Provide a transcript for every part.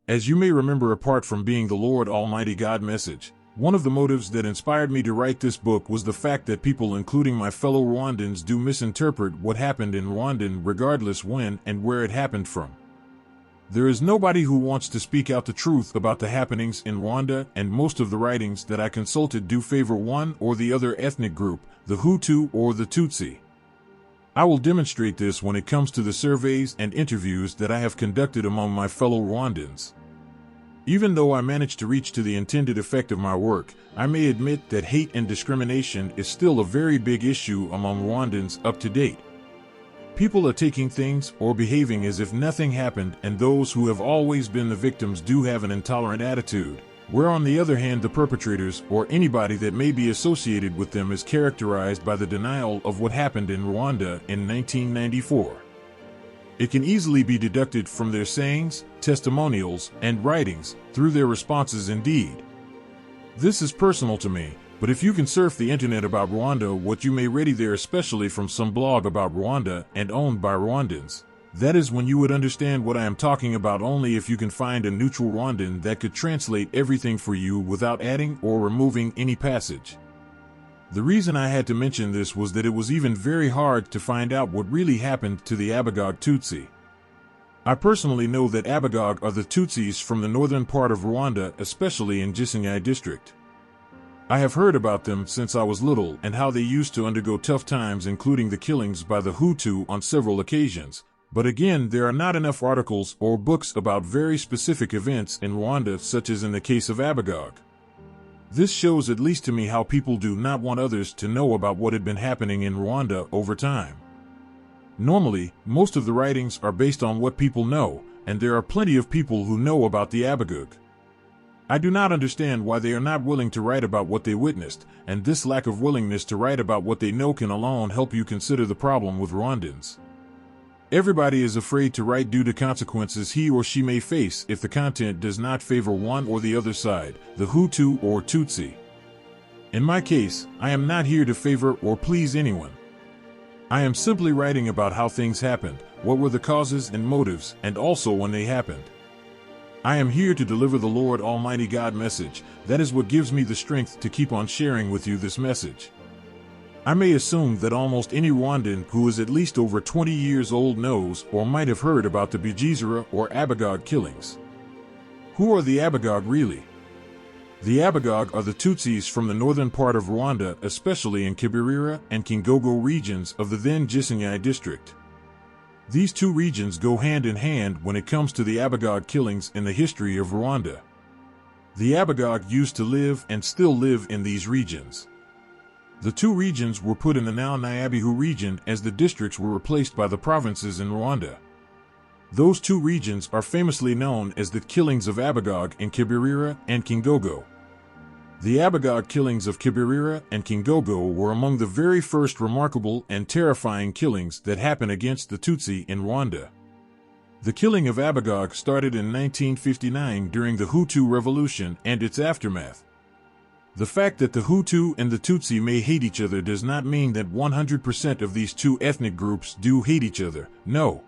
As you may remember, apart from being the Lord Almighty God message, one of the motives that inspired me to write this book was the fact that people, including my fellow Rwandans, do misinterpret what happened in Rwanda regardless when and where it happened from. There is nobody who wants to speak out the truth about the happenings in Rwanda, and most of the writings that I consulted do favor one or the other ethnic group, the Hutu or the Tutsi. I will demonstrate this when it comes to the surveys and interviews that I have conducted among my fellow Rwandans. Even though I managed to reach to the intended effect of my work, I may admit that hate and discrimination is still a very big issue among Rwandans up to date. People are taking things or behaving as if nothing happened, and those who have always been the victims do have an intolerant attitude, where on the other hand the perpetrators or anybody that may be associated with them is characterized by the denial of what happened in Rwanda in 1994. It can easily be deducted from their sayings, testimonials, and writings, through their responses indeed. This is personal to me, but if you can surf the internet about Rwanda, what you may read there, especially from some blog about Rwanda and owned by Rwandans, that is when you would understand what I am talking about, only if you can find a neutral Rwandan that could translate everything for you without adding or removing any passage. The reason I had to mention this was that it was even very hard to find out what really happened to the Abagogwe Tutsi. I personally know that Abagogwe are the Tutsis from the northern part of Rwanda, especially in Genocide district. I have heard about them since I was little and how they used to undergo tough times, including the killings by the Hutu on several occasions. But again, there are not enough articles or books about very specific events in Rwanda, such as in the case of Abagogwe. This shows, at least to me, how people do not want others to know about what had been happening in Rwanda over time. Normally, most of the writings are based on what people know, and there are plenty of people who know about the Abagogwe. I do not understand why they are not willing to write about what they witnessed, and this lack of willingness to write about what they know can alone help you consider the problem with Rwandans. Everybody is afraid to write due to consequences he or she may face if the content does not favor one or the other side, the Hutu or Tutsi. In my case, I am not here to favor or please anyone. I am simply writing about how things happened, what were the causes and motives, and also when they happened. I am here to deliver the Lord Almighty God message. That is what gives me the strength to keep on sharing with you this message. I may assume that almost any Rwandan who is at least over 20 years old knows or might have heard about the Bugizera or Abagogwe killings. Who are the Abagogwe really? The Abagogwe are the Tutsis from the northern part of Rwanda, especially in Kibirira and Kingogo regions of the then Genocide district. These two regions go hand in hand when it comes to the Abagogwe killings in the history of Rwanda. The Abagogwe used to live and still live in these regions. The two regions were put in the now Nyabihu region as the districts were replaced by the provinces in Rwanda. Those two regions are famously known as the killings of Abagogwe in Kibirira and Kingogo. The Abagogwe killings of Kibirira and Kingogo were among the very first remarkable and terrifying killings that happened against the Tutsi in Rwanda. The killing of Abagogwe started in 1959 during the Hutu Revolution and its aftermath. The fact that the Hutu and the Tutsi may hate each other does not mean that 100% of these two ethnic groups do hate each other, no.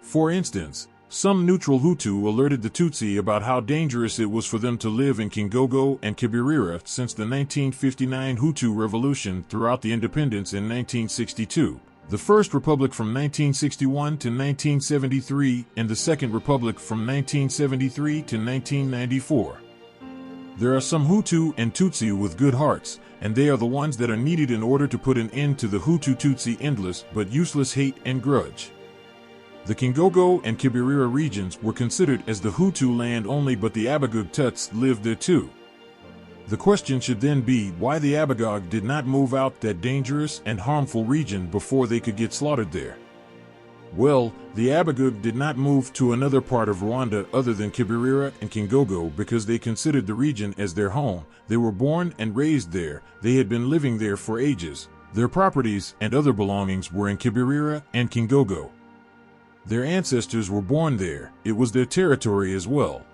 For instance, some neutral Hutu alerted the Tutsi about how dangerous it was for them to live in Kingogo and Kibirira since the 1959 Hutu Revolution throughout the independence in 1962, the First Republic from 1961 to 1973, and the Second Republic from 1973 to 1994. There are some Hutu and Tutsi with good hearts, and they are the ones that are needed in order to put an end to the Hutu-Tutsi endless but useless hate and grudge. The Kingogo and Kibirira regions were considered as the Hutu land only, but the Abagogwe Tuts lived there too. The question should then be why the Abagogwe did not move out that dangerous and harmful region before they could get slaughtered there. Well, the Abagogwe did not move to another part of Rwanda other than Kibirira and Kingogo because they considered the region as their home. They were born and raised there. They had been living there for ages. Their properties and other belongings were in Kibirira and Kingogo. Their ancestors were born there. It was their territory as well.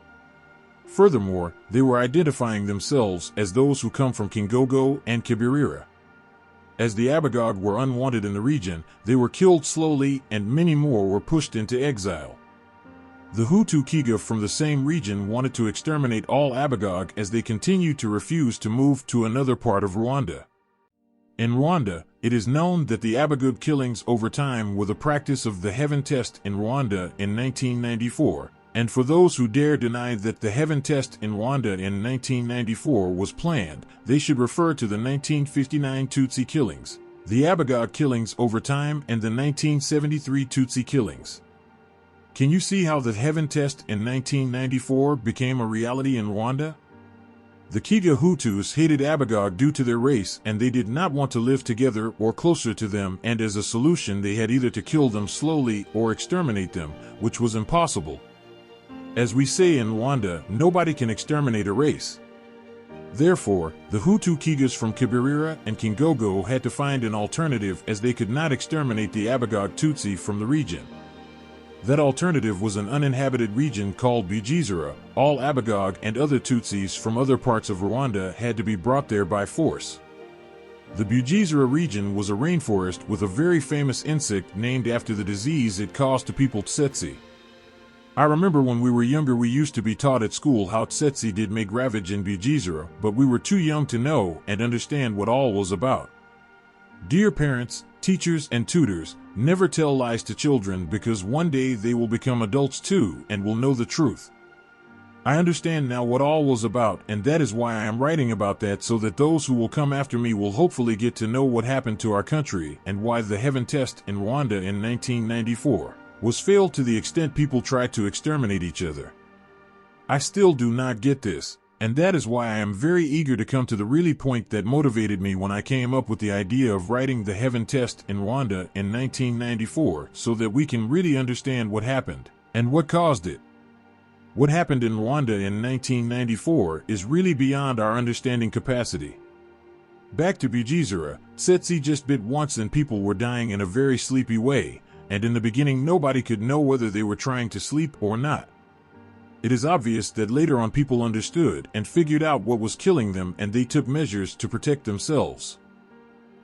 Furthermore, they were identifying themselves as those who come from Kingogo and Kibirira. As the Abagogwe were unwanted in the region, they were killed slowly and many more were pushed into exile. The Hutu Kiga from the same region wanted to exterminate all Abagogwe as they continued to refuse to move to another part of Rwanda. In Rwanda, it is known that the Abagogwe killings over time were the practice of the Heaven Test in Rwanda in 1994, and for those who dare deny that the Heaven Test in Rwanda in 1994 was planned, they should refer to the 1959 Tutsi killings, the Abagogwe killings over time, and the 1973 Tutsi killings. Can you see how the Heaven Test in 1994 became a reality in Rwanda? The Kiga Hutus hated Abagogwe due to their race, and they did not want to live together or closer to them, and as a solution they had either to kill them slowly or exterminate them, which was impossible. As we say in Rwanda, nobody can exterminate a race. Therefore, the Hutu Kigas from Kibirira and Kingogo had to find an alternative, as they could not exterminate the Abagogwe Tutsi from the region. That alternative was an uninhabited region called Bugesera. All Abagogwe and other Tutsis from other parts of Rwanda had to be brought there by force. The Bugesera region was a rainforest with a very famous insect named after the disease it caused to people, Tutsis. I remember when we were younger we used to be taught at school how Tutsis did make ravage in Bugesera, but we were too young to know and understand what all was about. Dear parents, teachers, and tutors, never tell lies to children, because one day they will become adults too and will know the truth. I understand now what all was about, and that is why I am writing about that, so that those who will come after me will hopefully get to know what happened to our country and why the Heaven Test in Rwanda in 1994 was failed to the extent people tried to exterminate each other. I still do not get this, and that is why I am very eager to come to the really point that motivated me when I came up with the idea of writing the Heaven Test in Rwanda in 1994, so that we can really understand what happened and what caused it. What happened in Rwanda in 1994 is really beyond our understanding capacity. Back to Bugesera, Tutsi just bit once and people were dying in a very sleepy way, and in the beginning nobody could know whether they were trying to sleep or not. It is obvious that later on people understood and figured out what was killing them, and they took measures to protect themselves.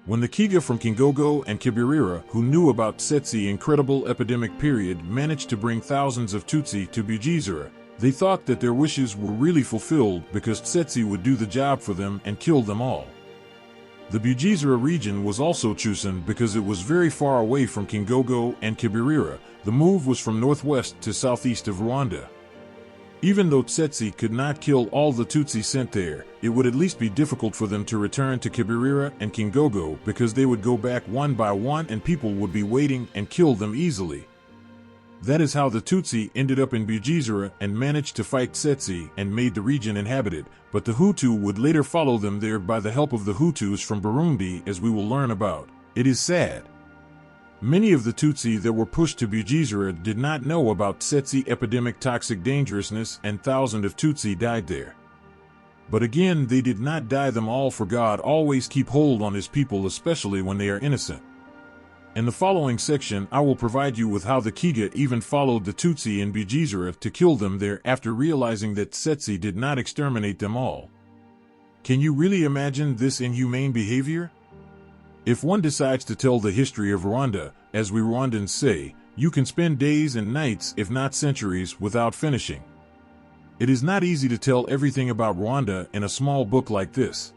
When the Kiga from Kingogo and Kibirira, who knew about Tutsi incredible epidemic period, managed to bring thousands of Tutsi to Bugesera, they thought that their wishes were really fulfilled because Tutsi would do the job for them and kill them all. The Bugesera region was also chosen because it was very far away from Kingogo and Kibirira. The move was from northwest to southeast of Rwanda. Even though Tutsi could not kill all the Tutsi sent there, it would at least be difficult for them to return to Kibirira and Kingogo, because they would go back one by one and people would be waiting and kill them easily. That is how the Tutsi ended up in Bugesera and managed to fight Tutsi and made the region inhabited, but the Hutu would later follow them there by the help of the Hutus from Burundi, as we will learn about. It is sad. Many of the Tutsi that were pushed to Bugesera did not know about Tutsi epidemic toxic dangerousness, and thousands of Tutsi died there. But again, they did not die them all, for God always keep hold on his people, especially when they are innocent. In the following section, I will provide you with how the Kiga even followed the Tutsi in Bugesera to kill them there after realizing that Tutsi did not exterminate them all. Can you really imagine this inhumane behavior? If one decides to tell the history of Rwanda, as we Rwandans say, you can spend days and nights, if not centuries, without finishing. It is not easy to tell everything about Rwanda in a small book like this.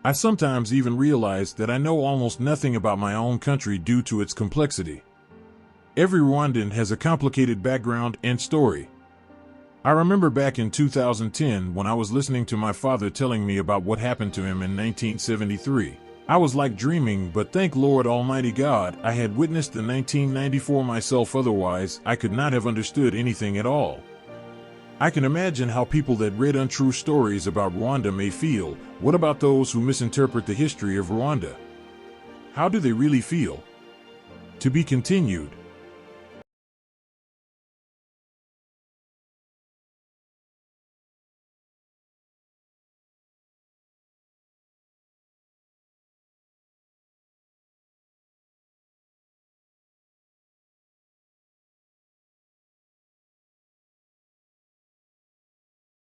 I sometimes even realize that I know almost nothing about my own country due to its complexity. Every Rwandan has a complicated background and story. I remember back in 2010 when I was listening to my father telling me about what happened to him in 1973. I was like dreaming, but thank Lord Almighty God, I had witnessed the 1994 myself, otherwise I could not have understood anything at all. I can imagine how people that read untrue stories about Rwanda may feel. What about those who misinterpret the history of Rwanda? How do they really feel? To be continued.